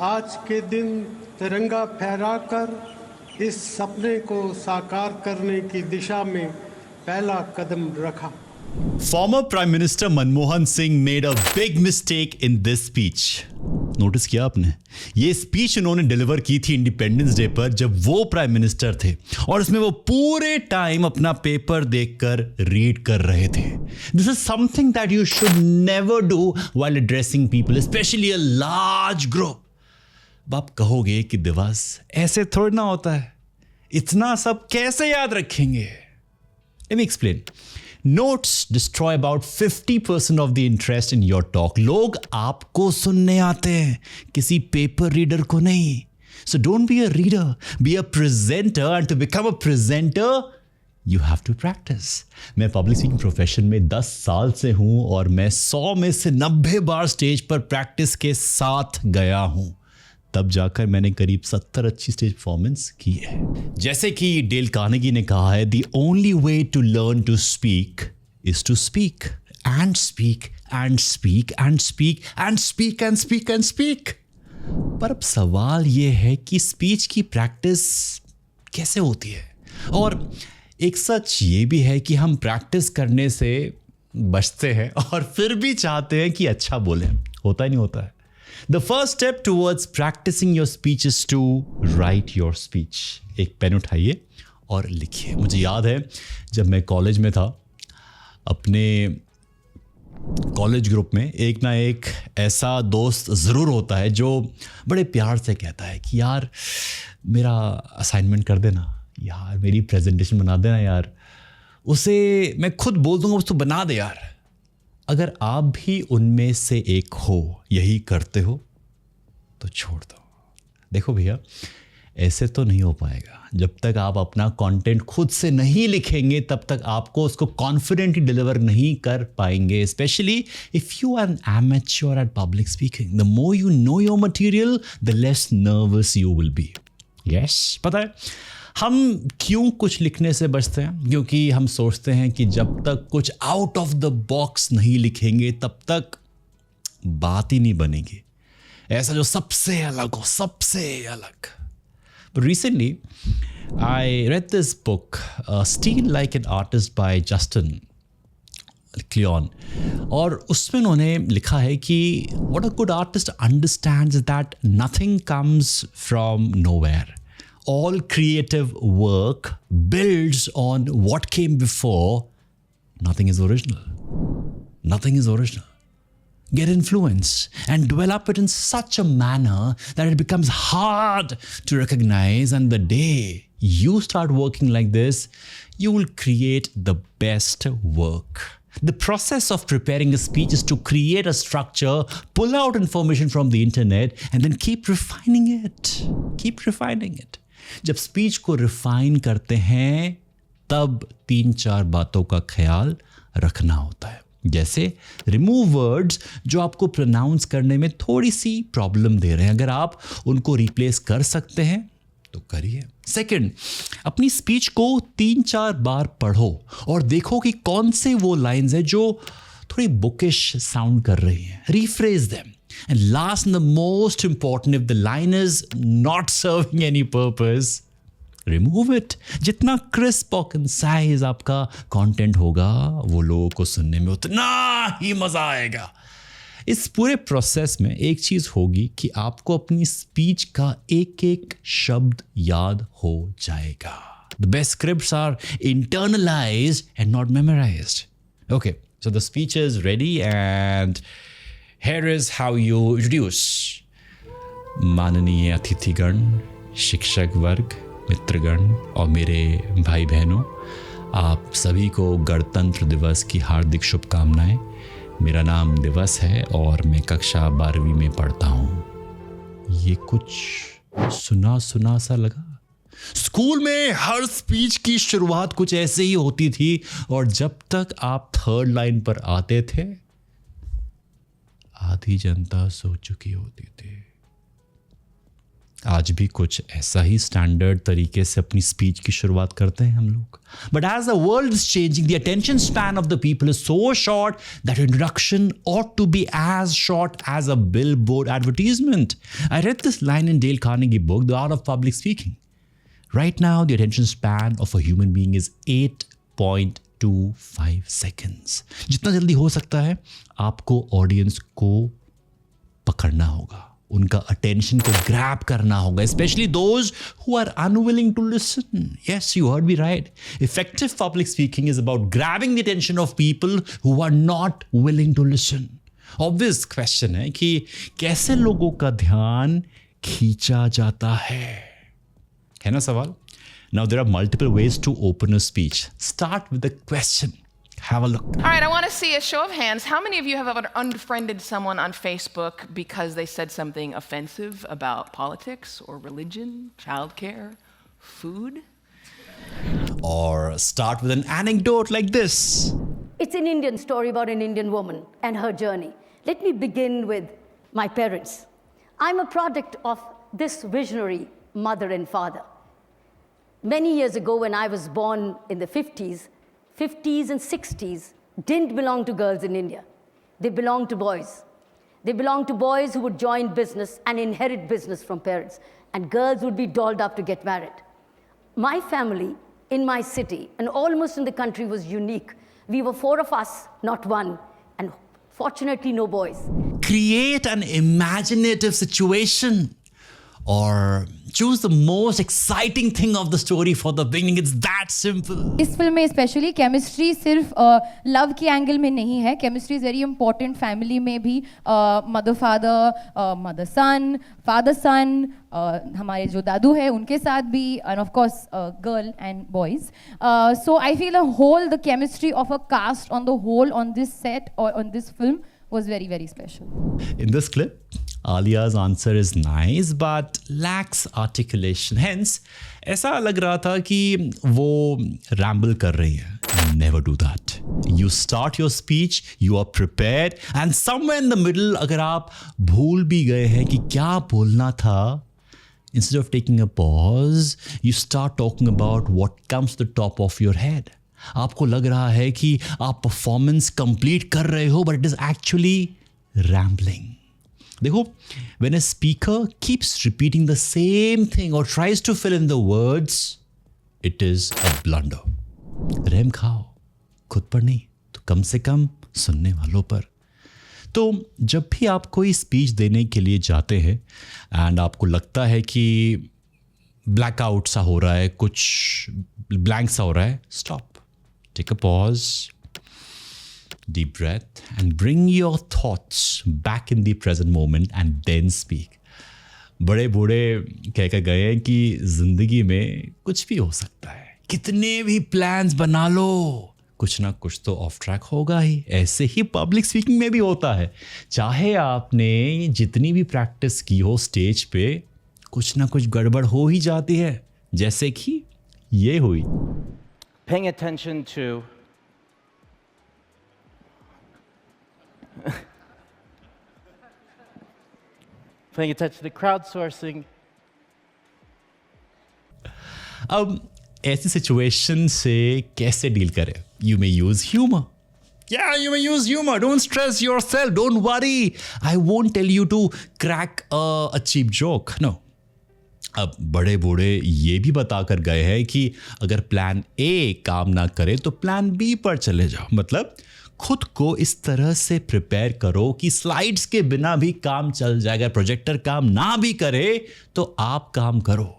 आज के दिन तिरंगा फहराकर इस सपने को साकार करने की दिशा में पहला कदम रखा। Former Prime Minister Manmohan Singh made a big mistake in this speech. Notice किया आपने? ये स्पीच उन्होंने डिलीवर की थी इंडिपेंडेंस डे पर जब वो प्राइम मिनिस्टर थे और इसमें वो पूरे टाइम अपना पेपर देखकर रीड कर रहे थे. This is something that you should never do while addressing people, specially a large group. अब आप कहोगे कि दिवस ऐसे थोड़ा ना होता है, इतना सब कैसे याद रखेंगे? Let me explain. Notes destroy about 50% of the interest in your talk. लोग आपको सुनने आते हैं, किसी पेपर रीडर को नहीं. So don't be a reader, be a presenter, and to become a presenter, you have to practice. मैं public speaking profession में 10 साल से हूं और मैं 100 में से 90 बार स्टेज पर प्रैक्टिस के साथ गया हूं. तब जाकर मैंने करीब 70 अच्छी स्टेज परफॉर्मेंस की है. जैसे कि डेल कार्नेगी ने कहा है, the only way to learn to speak is to speak and speak and speak and speak and speak and speak and speak. पर अब सवाल यह है कि स्पीच की प्रैक्टिस कैसे होती है? और एक सच ये भी है कि हम प्रैक्टिस करने से बचते हैं और फिर भी चाहते हैं कि अच्छा बोलें. होता ही नहीं होता है. The first step towards practicing your speech is to write your speech. एक पेन उठाइए और लिखिए. मुझे याद है जब मैं कॉलेज में था, अपने कॉलेज ग्रुप में एक ना एक ऐसा दोस्त ज़रूर होता है जो बड़े प्यार से कहता है कि यार मेरा असाइनमेंट कर देना, यार मेरी प्रेजेंटेशन बना देना, यार उसे मैं खुद बोल दूंगा उसको बना दे यार. अगर आप भी उनमें से एक हो, यही करते हो, तो छोड़ दो. देखो भैया, ऐसे तो नहीं हो पाएगा. जब तक आप अपना कंटेंट खुद से नहीं लिखेंगे तब तक आपको उसको कॉन्फिडेंटली डिलीवर नहीं कर पाएंगे. Specially if you are an amateur at public speaking, the more you know your material the less nervous you will be. Yes, पता है हम क्यों कुछ लिखने से बचते हैं? क्योंकि हम सोचते हैं कि जब तक कुछ आउट ऑफ द बॉक्स नहीं लिखेंगे तब तक बात ही नहीं बनेगी. ऐसा जो सबसे अलग हो, सबसे अलग. Recently I read this book, steal like an artist by Justin Kleon, और उसमें उन्होंने लिखा है कि what a good artist understands that nothing comes from nowhere. All creative work builds on what came before. Nothing is original. Nothing is original. Get influence and develop it in such a manner that it becomes hard to recognize. And the day you start working like this, you will create the best work. The process of preparing a speech is to create a structure, pull out information from the internet, and then keep refining it. Keep refining it. जब speech को refine करते हैं तब 3-4 बातों का ख्याल रखना होता है. जैसे रिमूव वर्ड्स जो आपको प्रोनाउंस करने में थोड़ी सी प्रॉब्लम दे रहे हैं. अगर आप उनको रिप्लेस कर सकते हैं तो करिए. सेकंड, अपनी स्पीच को 3-4 बार पढ़ो और देखो कि कौन से वो लाइंस हैं जो थोड़ी बुकिश साउंड कर रही हैं. Rephrase them. And last and the most important, if the line is not serving any purpose, remove it. जितना crisp और concise आपका content होगा, वो लोगों को सुनने में उतना ही मजा आएगा. इस पूरे प्रोसेस में एक चीज़ होगी कि आपको अपनी स्पीच का एक एक शब्द याद हो जाएगा. The best scripts are internalized and not memorized. Okay, so the speech is ready and here is how you introduce. माननीय अतिथिगण, शिक्षक वर्ग, मित्रगण और मेरे भाई बहनों, आप सभी को गणतंत्र दिवस की हार्दिक शुभकामनाएं. मेरा नाम दिवस है और मैं कक्षा 12वीं में पढ़ता हूँ. ये कुछ सुना सुना सा लगा. स्कूल में हर स्पीच की शुरुआत कुछ ऐसे ही होती थी और जब तक आप 3rd लाइन पर आते थे आधी जनता सो चुकी होती थी. आज भी कुछ ऐसा ही स्टैंडर्ड तरीके से अपनी स्पीच की शुरुआत करते हैं हम लोग. But as the world is changing, the attention span of the people is so short that introduction ought to be as short as a billboard advertisement. I read this line in Dale Carnegie book, The Art of Public Speaking. Right now, the attention span of a human being is 8.25 seconds. जितना जल्दी हो सकता है आपको audience को पकड़ना होगा, उनका अटेंशन को ग्रैब करना होगा, especially those who are unwilling to listen. Yes, you heard me right. Effective public speaking is about grabbing the attention of people who are not willing to listen. Obvious question है कि कैसे लोगों का ध्यान खींचा जाता है ना सवाल? Now there are multiple ways to open a speech. Start with a question. Have a look. All right, I want to see a show of hands. How many of you have ever unfriended someone on Facebook because they said something offensive about politics or religion, childcare, food? Or start with an anecdote like this. It's an Indian story about an Indian woman and her journey. Let me begin with my parents. I'm a product of this visionary mother and father. Many years ago, when I was born in the 50s and 60s didn't belong to girls in India. They belonged to boys. They belonged to boys who would join business and inherit business from parents. And girls would be dolled up to get married. My family in my city and almost in the country was unique. We were 4 of us, not one. And fortunately, no boys. Create an imaginative situation. Or choose the most exciting thing of the story for the beginning. It's that simple. इस फिल्म में specially chemistry सिर्फ love के angle में नहीं है. Chemistry is very important. Family में भी mother father, mother son, father son, हमारे जो दादू है उनके साथ भी, and of course girl and boys. So I feel the whole the chemistry of a cast on the whole on this set और on this film was very, very special. In this clip, Alia's answer is nice but lacks articulation. Hence, ऐसा लग रहा था कि वो ramble कर रही है. Never do that. You start your speech, you are prepared, and somewhere in the middle, अगर आप भूल भी गए हैं कि क्या बोलना था, instead of taking a pause, you start talking about what comes to the top of your head. आपको लग रहा है कि आप परफॉर्मेंस कंप्लीट कर रहे हो, but it is actually rambling. देखो, when a speaker keeps repeating the same thing और tries to fill in the words, it is a blunder. रहम खाओ, खुद पर नहीं तो कम से कम सुनने वालों पर. तो जब भी आप कोई स्पीच देने के लिए जाते हैं एंड आपको लगता है कि ब्लैकआउट सा हो रहा है, कुछ ब्लैंक सा हो रहा है, stop. Take a pause, deep breath, and bring your thoughts back in the present moment and then speak. बड़े बूढ़े कह कर गए हैं कि जिंदगी में कुछ भी हो सकता है, कितने भी प्लान्स बना लो, कुछ ना कुछ तो ऑफ ट्रैक होगा ही. ऐसे ही पब्लिक स्पीकिंग में भी होता है. चाहे आपने जितनी भी प्रैक्टिस की हो स्टेज पे, कुछ ना कुछ गड़बड़ हो ही जाती है, जैसे कि ये हुई. Paying attention to crowdsourcing. अब ऐसी सिचुएशन से कैसे डील करें? You may use humor. Yeah, you may use humor. Don't stress yourself. Don't worry. I won't tell you to crack a cheap joke. No. अब बड़े बूढ़े ये भी बताकर गए हैं कि अगर प्लान ए काम ना करे तो प्लान बी पर चले जाओ. मतलब खुद को इस तरह से प्रिपेयर करो कि स्लाइड्स के बिना भी काम चल जाएगा. प्रोजेक्टर काम ना भी करे तो आप काम करो,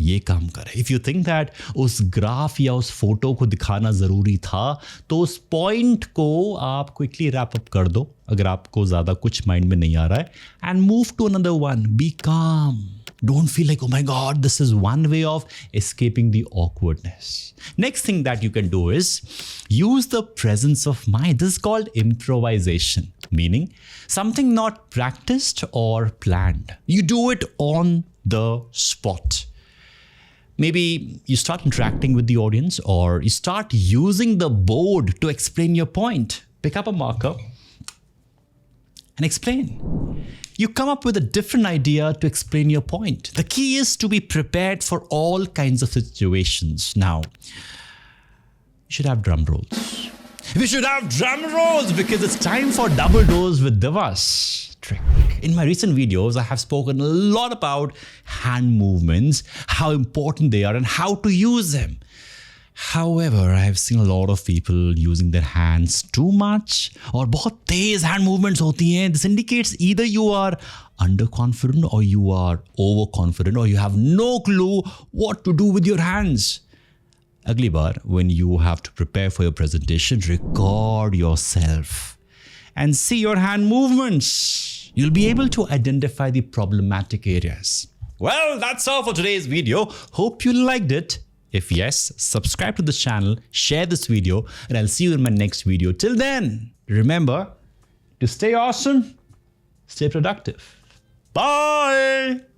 ये काम करे. इफ़ यू थिंक दैट उस ग्राफ या उस फोटो को दिखाना ज़रूरी था तो उस पॉइंट को आप क्विकली रैप अप कर दो अगर आपको ज़्यादा कुछ माइंड में नहीं आ रहा है, and move to another one. Be calm. Don't feel like, oh my God, this is one way of escaping the awkwardness. Next thing that you can do is use the presence of mind. This is called improvisation, meaning something not practiced or planned. You do it on the spot. Maybe you start interacting with the audience or you start using the board to explain your point. Pick up a marker and explain. You come up with a different idea to explain your point. The key is to be prepared for all kinds of situations. Now, you should have drum rolls. We should have drum rolls because it's time for double dose with Divas trick. In my recent videos, I have spoken a lot about hand movements, how important they are and how to use them. However, I have seen a lot of people using their hands too much और बहुत तेज hand movements होती हैं. This indicates either you are underconfident or you are overconfident or you have no clue what to do with your hands. अगली बार, when you have to prepare for your presentation, record yourself and see your hand movements. You'll be able to identify the problematic areas. Well, that's all for today's video. Hope you liked it. If yes, subscribe to the channel, share this video, and I'll see you in my next video. Till then, remember to stay awesome, stay productive. Bye!